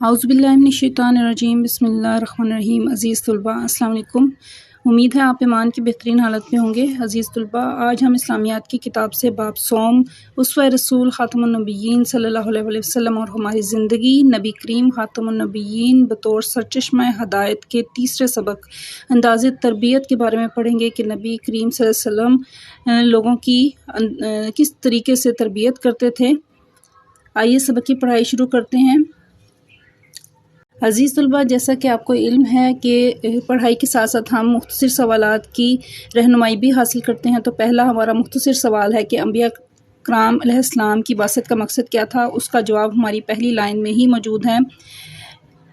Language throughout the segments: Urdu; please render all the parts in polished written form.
اعوذ باللہ من الشیطان الرجیم، بسم اللہ الرحمن الرحیم۔ عزیز طلباء السلام علیکم، امید ہے آپ ایمان کی بہترین حالت میں ہوں گے۔ عزیز طلباء، آج ہم اسلامیات کی کتاب سے باب صوم، اسوہ رسول خاتم النبیین صلی اللہ علیہ وسلم اور ہماری زندگی، نبی کریم خاتم النبیین بطور سرچشمہ ہدایت کے تیسرے سبق انداز تربیت کے بارے میں پڑھیں گے کہ نبی کریم صلی اللہ علیہ وسلم لوگوں کی کس طریقے سے تربیت کرتے تھے۔ آئیے سبق کی پڑھائی شروع کرتے ہیں۔ عزیز طلباء، جیسا کہ آپ کو علم ہے کہ پڑھائی کے ساتھ ساتھ ہم مختصر سوالات کی رہنمائی بھی حاصل کرتے ہیں، تو پہلا ہمارا مختصر سوال ہے کہ انبیاء کرام علیہ السلام کی بعثت کا مقصد کیا تھا۔ اس کا جواب ہماری پہلی لائن میں ہی موجود ہے۔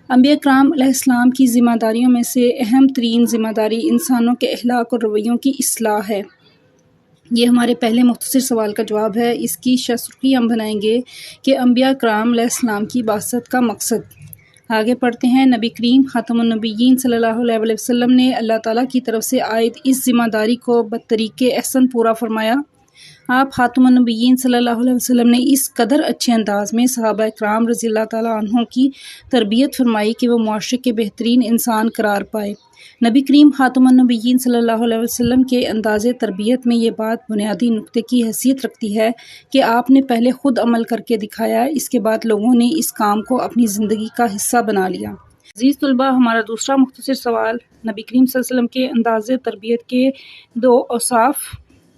انبیاء کرام علیہ السلام کی ذمہ داریوں میں سے اہم ترین ذمہ داری انسانوں کے اخلاق اور رویوں کی اصلاح ہے۔ یہ ہمارے پہلے مختصر سوال کا جواب ہے۔ اس کی شرحی ہم بنائیں گے کہ انبیاء کرام علیہ السلام کی بعثت کا مقصد۔ آگے پڑھتے ہیں۔ نبی کریم خاتم النبیین صلی اللہ علیہ وسلم نے اللہ تعالیٰ کی طرف سے عائد اس ذمہ داری کو بطریق احسن پورا فرمایا۔ آپ خاتم النبیین صلی اللہ علیہ وسلم نے اس قدر اچھے انداز میں صحابہ کرام رضی اللہ تعالیٰ عنہ کی تربیت فرمائی کہ وہ معاشرے کے بہترین انسان قرار پائے۔ نبی کریم خاتم النبیین صلی اللہ علیہ وسلم کے انداز تربیت میں یہ بات بنیادی نقطے کی حیثیت رکھتی ہے کہ آپ نے پہلے خود عمل کر کے دکھایا، اس کے بعد لوگوں نے اس کام کو اپنی زندگی کا حصہ بنا لیا۔ عزیز طلباء، ہمارا دوسرا مختصر سوال نبی کریم صلی اللہ علیہ وسلم کے انداز تربیت کے دو اوصاف،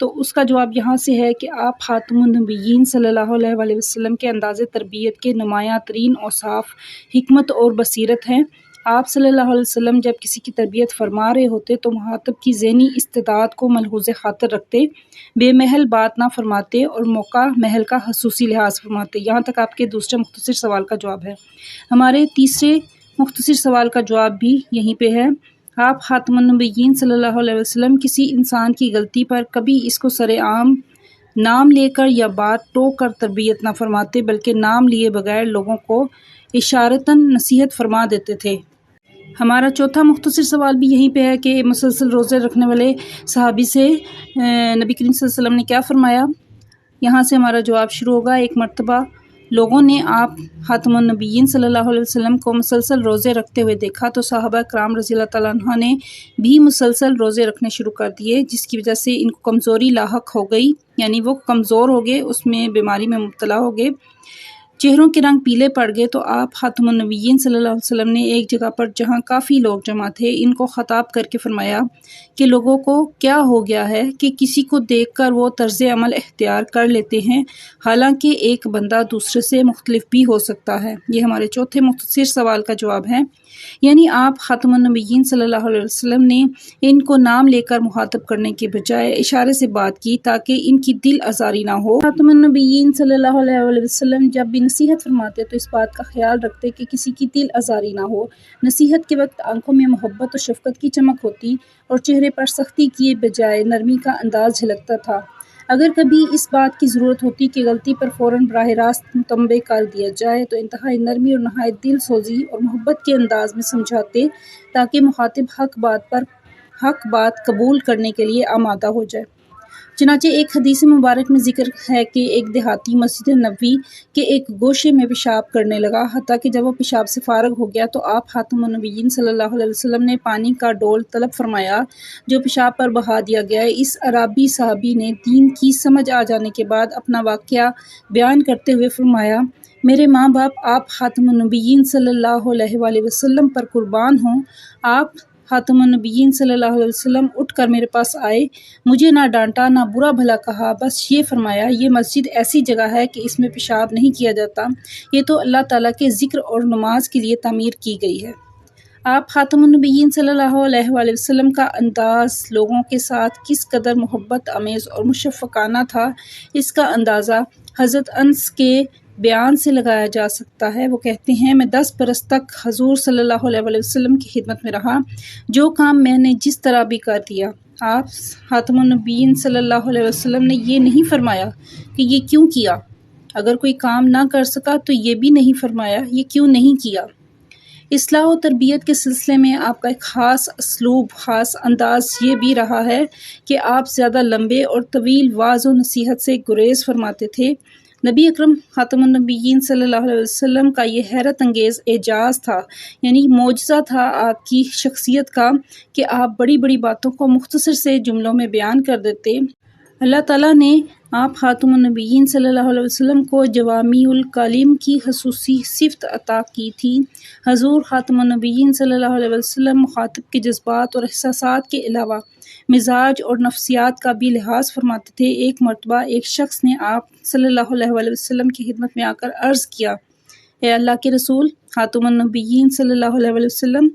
تو اس کا جواب یہاں سے ہے کہ آپ خاتم النبیین صلی اللہ علیہ وسلم کے انداز تربیت کے نمایاں ترین اوصاف حکمت اور بصیرت ہیں۔ آپ صلی اللہ علیہ وسلم جب کسی کی تربیت فرما رہے ہوتے تو مخاطب کی ذہنی استعداد کو ملحوظ خاطر رکھتے، بے محل بات نہ فرماتے اور موقع محل کا خصوصی لحاظ فرماتے۔ یہاں تک آپ کے دوسرے مختصر سوال کا جواب ہے۔ ہمارے تیسرے مختصر سوال کا جواب بھی یہیں پہ ہے۔ آپ خاتم النبیین صلی اللہ علیہ وسلم کسی انسان کی غلطی پر کبھی اس کو سر عام نام لے کر یا بات ٹوک کر تربیت نہ فرماتے، بلکہ نام لیے بغیر لوگوں کو اشارتاً نصیحت فرما دیتے تھے۔ ہمارا چوتھا مختصر سوال بھی یہیں پہ ہے کہ مسلسل روزے رکھنے والے صحابی سے نبی کریم صلی اللہ علیہ وسلم نے کیا فرمایا۔ یہاں سے ہمارا جواب شروع ہوگا۔ ایک مرتبہ لوگوں نے آپ خاتم النبیین صلی اللہ علیہ وسلم کو مسلسل روزے رکھتے ہوئے دیکھا تو صحابہ کرام رضی اللہ تعالیٰ عنہ نے بھی مسلسل روزے رکھنے شروع کر دیے، جس کی وجہ سے ان کو کمزوری لاحق ہو گئی، یعنی وہ کمزور ہو گئے، اس میں بیماری میں مبتلا ہو گئے، چہروں کے رنگ پیلے پڑ گئے۔ تو آپ خاتم النبیین صلی اللہ علیہ وسلم نے ایک جگہ پر جہاں کافی لوگ جمع تھے ان کو خطاب کر کے فرمایا کہ لوگوں کو کیا ہو گیا ہے کہ کسی کو دیکھ کر وہ طرز عمل اختیار کر لیتے ہیں، حالانکہ ایک بندہ دوسرے سے مختلف بھی ہو سکتا ہے۔ یہ ہمارے چوتھے مختصر سوال کا جواب ہے، یعنی آپ خاتم النبیین صلی اللہ علیہ وسلم نے ان کو نام لے کر مخاطب کرنے کے بجائے اشارے سے بات کی تاکہ ان کی دل آزاری نہ ہو۔ خاتم النبیین صلی اللہ علیہ وسلم جب بھی نصیحت فرماتے تو اس بات کا خیال رکھتے کہ کسی کی دل آزاری نہ ہو۔ نصیحت کے وقت آنکھوں میں محبت و شفقت کی چمک ہوتی اور چہرے پر سختی کیے بجائے نرمی کا انداز جھلکتا تھا۔ اگر کبھی اس بات کی ضرورت ہوتی کہ غلطی پر فوراً براہ راست متنبہ کر دیا جائے تو انتہائی نرمی اور نہایت دل سوزی اور محبت کے انداز میں سمجھاتے تاکہ مخاطب حق بات قبول کرنے کے لیے آمادہ ہو جائے۔ چنانچہ ایک حدیث مبارک میں ذکر ہے کہ ایک دیہاتی مسجد نبوی کے ایک گوشے میں پیشاب کرنے لگا، حتیٰ کہ جب وہ پیشاب سے فارغ ہو گیا تو آپ خاتم النبیین صلی اللہ علیہ وسلم نے پانی کا ڈول طلب فرمایا جو پیشاب پر بہا دیا گیا۔ اس عربی صحابی نے دین کی سمجھ آ جانے کے بعد اپنا واقعہ بیان کرتے ہوئے فرمایا، میرے ماں باپ آپ خاتم النبیین صلی اللہ علیہ وسلم پر قربان ہوں۔ آپ خاتم النبیین صلی اللہ علیہ وسلم اٹھ کر میرے پاس آئے، مجھے نہ ڈانٹا نہ برا بھلا کہا، بس یہ فرمایا یہ مسجد ایسی جگہ ہے کہ اس میں پیشاب نہیں کیا جاتا، یہ تو اللہ تعالیٰ کے ذکر اور نماز کے لیے تعمیر کی گئی ہے۔ آپ خاتم النبیین صلی اللہ علیہ وسلم کا انداز لوگوں کے ساتھ کس قدر محبت آمیز اور مشفقانہ تھا، اس کا اندازہ حضرت انس کے بیان سے لگایا جا سکتا ہے۔ وہ کہتے ہیں، میں 10 برس تک حضور صلی اللہ علیہ وسلم کی خدمت میں رہا، جو کام میں نے جس طرح بھی کر دیا۔ آپ خاتم النبیین صلی اللہ علیہ وسلم نے یہ نہیں فرمایا کہ یہ کیوں کیا، اگر کوئی کام نہ کر سکا تو یہ بھی نہیں فرمایا یہ کیوں نہیں کیا۔ اصلاح و تربیت کے سلسلے میں آپ کا ایک خاص اسلوب، خاص انداز یہ بھی رہا ہے کہ آپ زیادہ لمبے اور طویل وعظ و نصیحت سے گریز فرماتے تھے۔ نبی اکرم خاتم النبیین صلی اللہ علیہ وسلم کا یہ حیرت انگیز اعجاز تھا، یعنی معجزہ تھا آپ کی شخصیت کا کہ آپ بڑی بڑی باتوں کو مختصر سے جملوں میں بیان کر دیتے۔ اللہ تعالیٰ نے آپ خاتم النبیین صلی اللہ علیہ وسلم کو جوامع الکلم کی خصوصی صفت عطا کی تھی۔ حضور خاتم النبیین صلی اللہ علیہ وسلم مخاطب کے جذبات اور احساسات کے علاوہ مزاج اور نفسیات کا بھی لحاظ فرماتے تھے۔ ایک مرتبہ ایک شخص نے آپ صلی اللہ علیہ وسلم کی خدمت میں آ کر عرض کیا، اے اللہ کے رسول خاتم النبیین صلی اللہ علیہ وسلم،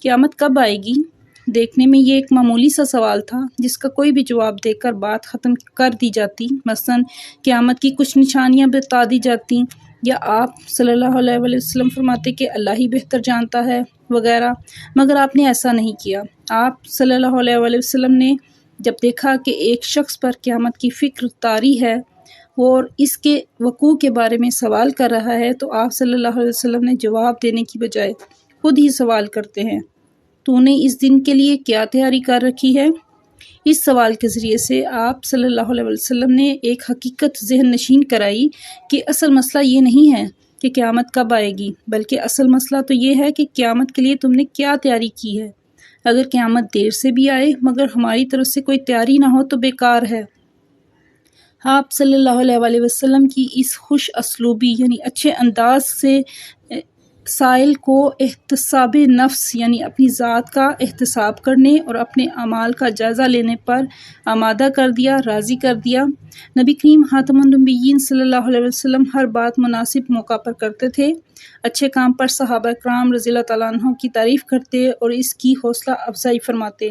قیامت کب آئے گی؟ دیکھنے میں یہ ایک معمولی سا سوال تھا جس کا کوئی بھی جواب دے کر بات ختم کر دی جاتی، مثلاً قیامت کی کچھ نشانیاں بتا دی جاتی، یا آپ صلی اللہ علیہ وسلم فرماتے کہ اللہ ہی بہتر جانتا ہے وغیرہ، مگر آپ نے ایسا نہیں کیا۔ آپ صلی اللہ علیہ وسلم نے جب دیکھا کہ ایک شخص پر قیامت کی فکر طاری ہے اور اس کے وقوع کے بارے میں سوال کر رہا ہے، تو آپ صلی اللہ علیہ وسلم نے جواب دینے کی بجائے خود ہی سوال کرتے ہیں، تو نے اس دن کے لیے کیا تیاری کر رکھی ہے؟ اس سوال کے ذریعے سے آپ صلی اللہ علیہ وسلم نے ایک حقیقت ذہن نشین کرائی کہ اصل مسئلہ یہ نہیں ہے کہ قیامت کب آئے گی، بلکہ اصل مسئلہ تو یہ ہے کہ قیامت کے لیے تم نے کیا تیاری کی ہے۔ اگر قیامت دیر سے بھی آئے مگر ہماری طرف سے کوئی تیاری نہ ہو تو بیکار ہے۔ آپ صلی اللہ علیہ وسلم کی اس خوش اسلوبی یعنی اچھے انداز سے سائل کو احتساب نفس یعنی اپنی ذات کا احتساب کرنے اور اپنے اعمال کا جائزہ لینے پر آمادہ کر دیا، راضی کر دیا۔ نبی کریم خاتم النبیین صلی اللہ علیہ وسلم ہر بات مناسب موقع پر کرتے تھے، اچھے کام پر صحابہ کرام رضی اللہ تعالیٰ عنہ کی تعریف کرتے اور اس کی حوصلہ افزائی فرماتے۔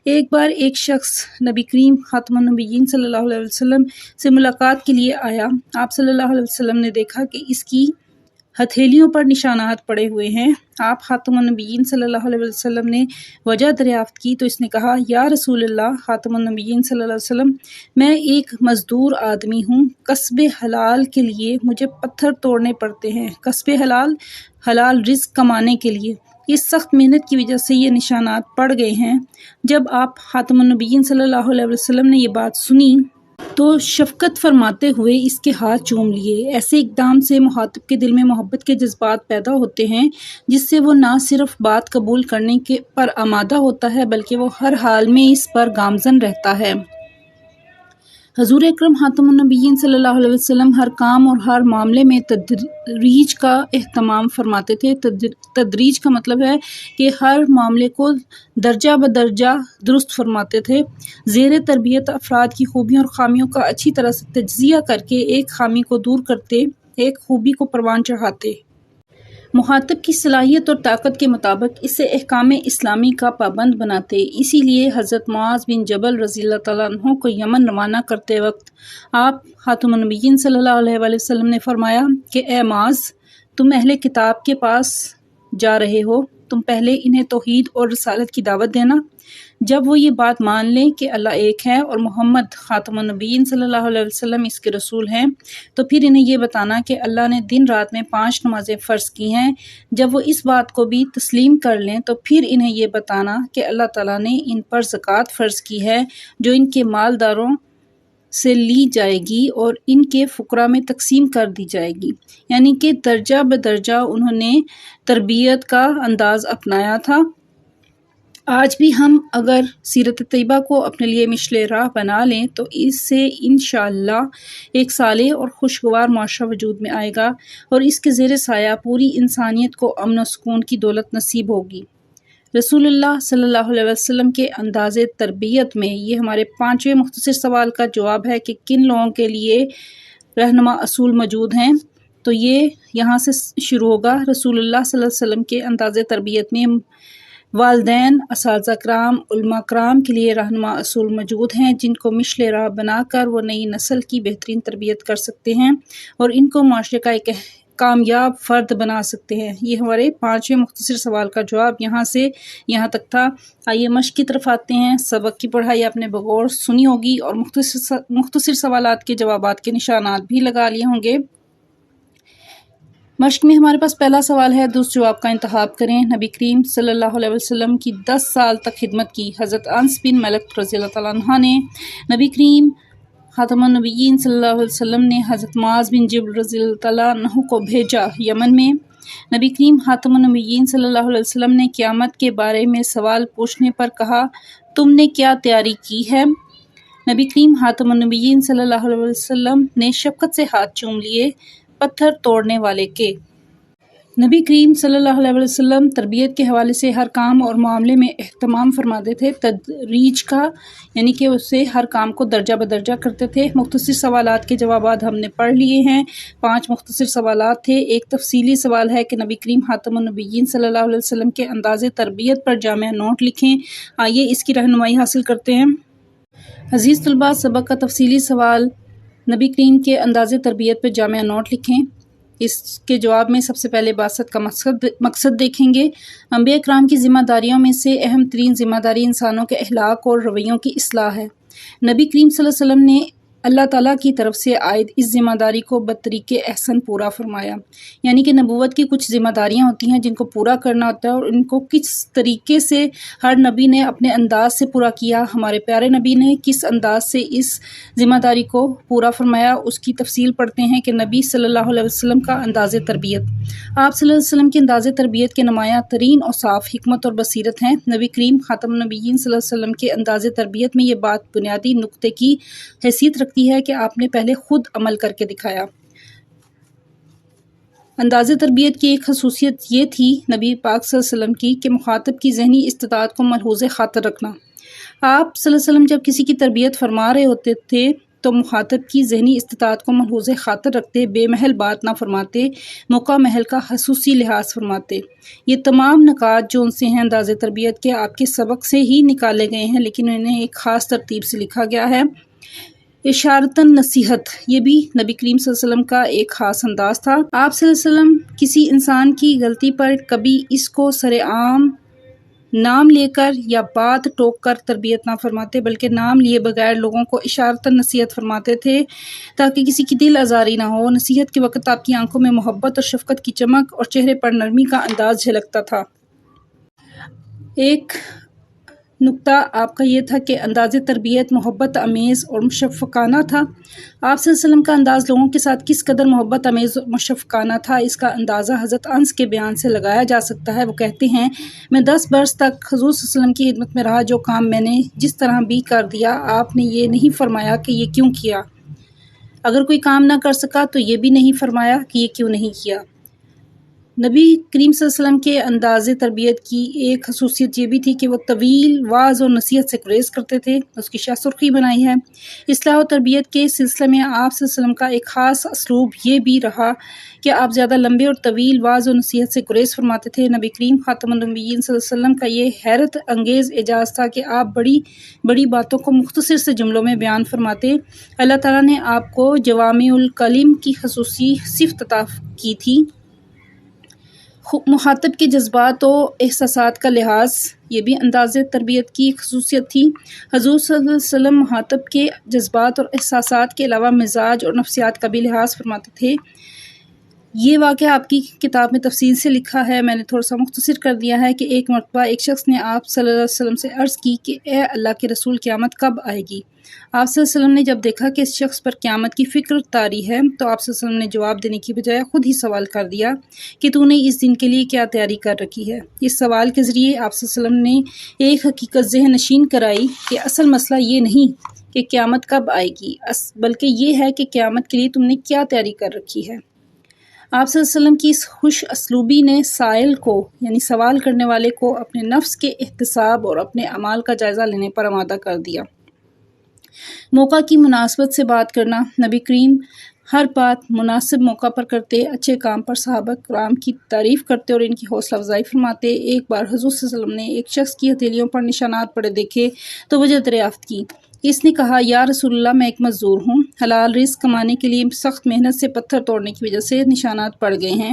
ایک بار ایک شخص نبی کریم خاتم النبیین صلی اللہ علیہ وسلم سے ملاقات کے لیے آیا۔ آپ صلی اللہ علیہ وسلم نے دیکھا کہ اس کی ہتھیلیوں پر نشانات پڑے ہوئے ہیں۔ آپ خاتم النبیین صلی اللہ علیہ وسلم نے وجہ دریافت کی تو اس نے کہا، یا رسول اللہ خاتم النبیین صلی اللہ علیہ وسلم، میں ایک مزدور آدمی ہوں، کسب حلال کے لیے مجھے پتھر توڑنے پڑتے ہیں، کسب حلال رزق کمانے کے لیے۔ اس سخت محنت کی وجہ سے یہ نشانات پڑ گئے ہیں۔ جب آپ خاتم النبیین صلی اللہ علیہ وسلم نے یہ بات سنی تو شفقت فرماتے ہوئے اس کے ہاتھ چوم لیے۔ ایسے اقدام سے مخاطب کے دل میں محبت کے جذبات پیدا ہوتے ہیں، جس سے وہ نہ صرف بات قبول کرنے پر آمادہ ہوتا ہے بلکہ وہ ہر حال میں اس پر گامزن رہتا ہے۔ حضور اکرم خاتم النبیین صلی اللہ علیہ وسلم ہر کام اور ہر معاملے میں تدریج کا اہتمام فرماتے تھے۔ تدریج کا مطلب ہے کہ ہر معاملے کو درجہ بدرجہ درست فرماتے تھے۔ زیر تربیت افراد کی خوبیوں اور خامیوں کا اچھی طرح سے تجزیہ کر کے ایک خامی کو دور کرتے، ایک خوبی کو پروان چڑھاتے۔ مخاطب کی صلاحیت اور طاقت کے مطابق اسے احکام اسلامی کا پابند بناتے۔ اسی لیے حضرت معاذ بن جبل رضی اللہ تعالیٰ عنہ کو یمن روانہ کرتے وقت آپ خاتم النبیین صلی اللہ علیہ وسلم نے فرمایا کہ اے معاذ، تم اہل کتاب کے پاس جا رہے ہو، تم پہلے انہیں توحید اور رسالت کی دعوت دینا۔ جب وہ یہ بات مان لیں کہ اللہ ایک ہے اور محمد خاتم النبیین صلی اللہ علیہ وسلم اس کے رسول ہیں، تو پھر انہیں یہ بتانا کہ اللہ نے دن رات میں 5 نمازیں فرض کی ہیں۔ جب وہ اس بات کو بھی تسلیم کر لیں تو پھر انہیں یہ بتانا کہ اللہ تعالیٰ نے ان پر زکوٰۃ فرض کی ہے جو ان کے مالداروں سے لی جائے گی اور ان کے فقراء میں تقسیم کر دی جائے گی، یعنی کہ درجہ بدرجہ انہوں نے تربیت کا انداز اپنایا تھا۔ آج بھی ہم اگر سیرت طیبہ کو اپنے لیے مشعل راہ بنا لیں تو اس سے انشاءاللہ ایک صالح اور خوشگوار معاشرہ وجود میں آئے گا اور اس کے زیر سایہ پوری انسانیت کو امن و سکون کی دولت نصیب ہوگی۔ رسول اللہ صلی اللہ علیہ وسلم کے انداز تربیت میں یہ ہمارے 5ویں مختصر سوال کا جواب ہے کہ کن لوگوں کے لیے رہنما اصول موجود ہیں۔ تو یہ یہاں سے شروع ہوگا۔ رسول اللہ صلی اللہ علیہ وسلم کے انداز تربیت میں والدین، اساتذہ کرام، علماء کرام کے لیے رہنما اصول موجود ہیں جن کو مشعل راہ بنا کر وہ نئی نسل کی بہترین تربیت کر سکتے ہیں اور ان کو معاشرے کا ایک کامیاب فرد بنا سکتے ہیں۔ یہ ہمارے 5ویں مختصر سوال کا جواب یہاں سے یہاں تک تھا۔ آئیے مشق کی طرف آتے ہیں۔ سبق کی پڑھائی آپ نے بغور سنی ہوگی اور مختصر سوالات کے جوابات کے نشانات بھی لگا لیے ہوں گے۔ مشق میں ہمارے پاس پہلا سوال ہے، درست جواب کا انتخاب کریں۔ نبی کریم صلی اللہ علیہ وسلم کی 10 سال تک خدمت کی۔ حضرت انس بن مالک رضی اللہ تعالیٰ عنہ نے نبی کریم خاتم النبیین صلی اللہ علیہ وسلم نے حضرت معاذ بن جبل رضی اللہ تعالیٰ عنہ کو بھیجا یمن میں۔ نبی کریم خاتم النبیین صلی اللہ علیہ وسلم نے قیامت کے بارے میں سوال پوچھنے پر کہا، تم نے کیا تیاری کی ہے؟ نبی کریم خاتم النبیین صلی اللہ علیہ وسلم نے شفقت سے ہاتھ چوم لیے پتھر توڑنے والے کے۔ نبی کریم صلی اللہ علیہ وسلم تربیت کے حوالے سے ہر کام اور معاملے میں اہتمام فرماتے تھے، تدریج کا، یعنی کہ اسے ہر کام کو درجہ بدرجہ کرتے تھے۔ مختصر سوالات کے جوابات ہم نے پڑھ لیے ہیں۔ 5 مختصر سوالات تھے۔ ایک تفصیلی سوال ہے کہ نبی کریم خاتم النبیین صلی اللہ علیہ وسلم کے انداز تربیت پر جامع نوٹ لکھیں۔ آئیے اس کی رہنمائی حاصل کرتے ہیں۔ عزیز طلباء، سبق کا تفصیلی سوال، نبی کریم کے انداز تربیت پر جامع نوٹ لکھیں۔ اس کے جواب میں سب سے پہلے بعثت کا مقصد دیکھیں گے۔ انبیاء کرام کی ذمہ داریوں میں سے اہم ترین ذمہ داری انسانوں کے اخلاق اور رویوں کی اصلاح ہے۔ نبی کریم صلی اللہ علیہ وسلم نے اللہ تعالیٰ کی طرف سے عائد اس ذمہ داری کو بطریق احسن پورا فرمایا، یعنی کہ نبوت کی کچھ ذمہ داریاں ہوتی ہیں جن کو پورا کرنا ہوتا ہے، اور ان کو کس طریقے سے ہر نبی نے اپنے انداز سے پورا کیا، ہمارے پیارے نبی نے کس انداز سے اس ذمہ داری کو پورا فرمایا، اس کی تفصیل پڑھتے ہیں کہ نبی صلی اللہ علیہ وسلم کا انداز تربیت۔ آپ صلی اللہ علیہ وسلم کے انداز تربیت کے نمایاں ترین اوصاف حکمت اور بصیرت ہیں۔ نبی کریم خاتم النبیین صلی اللہ علیہ وسلم کے انداز تربیت میں یہ بات بنیادی نقطے کی حیثیت رکھتی ہے کہ آپ نے پہلے خود عمل کر کے دکھایا۔ انداز تربیت کی ایک خصوصیت یہ تھی نبی پاک صلی اللہ علیہ وسلم کی کہ مخاطب کی ذہنی استطاعت کو ملحوظ خاطر رکھنا۔ آپ صلی اللہ علیہ وسلم جب کسی کی تربیت فرما رہے ہوتے تھے تو مخاطب کی ذہنی استطاعت کو ملحوظ خاطر رکھتے، بے محل بات نہ فرماتے، موقع محل کا خصوصی لحاظ فرماتے۔ یہ تمام نکات جو ان سے ہیں انداز تربیت کے، آپ کے سبق سے ہی نکالے گئے ہیں، لیکن انہیں ایک خاص ترتیب سے لکھا گیا ہے۔ اشارتاً نصیحت، یہ بھی نبی کریم صلی اللہ علیہ وسلم کا ایک خاص انداز تھا۔ آپ صلی اللہ علیہ وسلم کسی انسان کی غلطی پر کبھی اس کو سرعام نام لے کر یا بات ٹوک کر تربیت نہ فرماتے، بلکہ نام لیے بغیر لوگوں کو اشارتاً نصیحت فرماتے تھے تاکہ کسی کی دل آزاری نہ ہو۔ نصیحت کے وقت آپ کی آنکھوں میں محبت اور شفقت کی چمک اور چہرے پر نرمی کا انداز جھلکتا تھا۔ ایک نقطہ آپ کا یہ تھا کہ انداز تربیت محبت آمیز اور مشفقانہ تھا۔ آپ صلی اللہ علیہ وسلم کا انداز لوگوں کے ساتھ کس قدر محبت آمیز اور مشفقانہ تھا، اس کا اندازہ حضرت انس کے بیان سے لگایا جا سکتا ہے۔ وہ کہتے ہیں، میں 10 برس تک حضور صلی اللہ علیہ وسلم کی خدمت میں رہا، جو کام میں نے جس طرح بھی کر دیا، آپ نے یہ نہیں فرمایا کہ یہ کیوں کیا۔ اگر کوئی کام نہ کر سکا تو یہ بھی نہیں فرمایا کہ یہ کیوں نہیں کیا۔ نبی کریم صلی اللہ علیہ وسلم کے انداز تربیت کی ایک خصوصیت یہ بھی تھی کہ وہ طویل وعظ اور نصیحت سے گریز کرتے تھے۔ اس کی شاہ سرخی بنائی ہے۔ اصلاح و تربیت کے سلسلے میں آپ صلی اللہ علیہ وسلم کا ایک خاص اسلوب یہ بھی رہا کہ آپ زیادہ لمبے اور طویل وعظ و نصیحت سے گریز فرماتے تھے۔ نبی کریم خاتم النبیین صلی اللہ علیہ وسلم کا یہ حیرت انگیز اعجاز تھا کہ آپ بڑی بڑی باتوں کو مختصر سے جملوں میں بیان فرماتے۔ اللہ تعالیٰ نے آپ کو جوامع الکلم کی خصوصی صفت عطا کی تھی۔ مخاطب کے جذبات و احساسات کا لحاظ، یہ بھی انداز تربیت کی خصوصیت تھی۔ حضور صلی اللہ علیہ وسلم مخاطب کے جذبات اور احساسات کے علاوہ مزاج اور نفسیات کا بھی لحاظ فرماتے تھے۔ یہ واقعہ آپ کی کتاب میں تفصیل سے لکھا ہے، میں نے تھوڑا سا مختصر کر دیا ہے کہ ایک مرتبہ ایک شخص نے آپ صلی اللہ علیہ وسلم سے عرض کی کہ اے اللہ کے رسول، قیامت کب آئے گی؟ آپ صلی اللہ علیہ وسلم نے جب دیکھا کہ اس شخص پر قیامت کی فکر طاری ہے تو آپ صلی اللہ علیہ وسلم نے جواب دینے کی بجائے خود ہی سوال کر دیا کہ تو نے اس دن کے لیے کیا تیاری کر رکھی ہے۔ اس سوال کے ذریعے آپ صلی اللہ علیہ وسلم نے ایک حقیقت ذہن نشین کرائی کہ اصل مسئلہ یہ نہیں کہ قیامت کب آئے گی، بلکہ یہ ہے کہ قیامت کے لیے تم نے کیا تیاری کر رکھی ہے۔ آپ صلی اللہ علیہ وسلم کی اس خوش اسلوبی نے سائل کو، یعنی سوال کرنے والے کو، اپنے نفس کے احتساب اور اپنے اعمال کا جائزہ لینے پر آمادہ کر دیا۔ موقع کی مناسبت سے بات کرنا، نبی کریم ہر بات مناسب موقع پر کرتے، اچھے کام پر صحابہ کرام کی تعریف کرتے اور ان کی حوصلہ افزائی فرماتے۔ ایک بار حضور صلی اللہ علیہ وسلم نے ایک شخص کی ہتھیلیوں پر نشانات پڑے دیکھے تو وجہ دریافت کی۔ اس نے کہا، یا رسول اللہ، میں ایک مزدور ہوں، حلال رزق کمانے کے لیے سخت محنت سے پتھر توڑنے کی وجہ سے نشانات پڑ گئے ہیں۔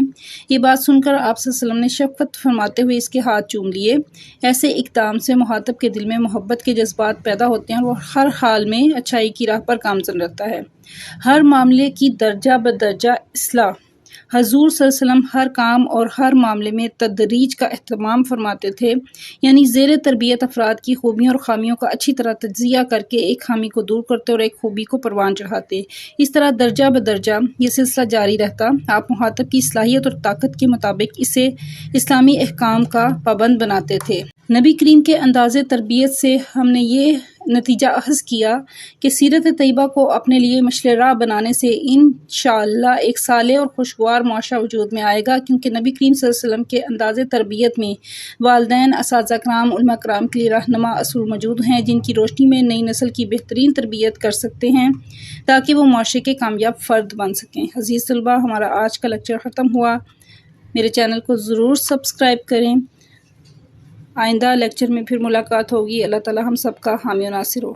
یہ بات سن کر آپ صلی اللہ علیہ وسلم نے شفقت فرماتے ہوئے اس کے ہاتھ چوم لیے۔ ایسے اقدام سے مخاطب کے دل میں محبت کے جذبات پیدا ہوتے ہیں اور وہ ہر حال میں اچھائی کی راہ پر گامزن رہتا ہے۔ ہر معاملے کی درجہ بدرجہ اصلاح، حضور صلی اللہ علیہ وسلم ہر کام اور ہر معاملے میں تدریج کا اہتمام فرماتے تھے، یعنی زیر تربیت افراد کی خوبیوں اور خامیوں کا اچھی طرح تجزیہ کر کے ایک خامی کو دور کرتے اور ایک خوبی کو پروان چڑھاتے۔ اس طرح درجہ بدرجہ یہ سلسلہ جاری رہتا۔ آپ مخاطب کی صلاحیت اور طاقت کے مطابق اسے اسلامی احکام کا پابند بناتے تھے۔ نبی کریم کے انداز تربیت سے ہم نے یہ نتیجہ اخذ کیا کہ سیرت طیبہ کو اپنے لیے مشعل راہ بنانے سے انشاءاللہ ایک صالح اور خوشگوار معاشرہ وجود میں آئے گا، کیونکہ نبی کریم صلی اللہ علیہ وسلم کے انداز تربیت میں والدین، اساتذہ کرام، علماء کرام کے لیے رہنما اصول موجود ہیں، جن کی روشنی میں نئی نسل کی بہترین تربیت کر سکتے ہیں تاکہ وہ معاشرے کے کامیاب فرد بن سکیں۔ عزیز طلباء، ہمارا آج کا لیکچر ختم ہوا۔ میرے چینل کو ضرور سبسکرائب کریں۔ آئندہ لیکچر میں پھر ملاقات ہوگی۔ اللہ تعالی ہم سب کا حامی و ناصر ہو۔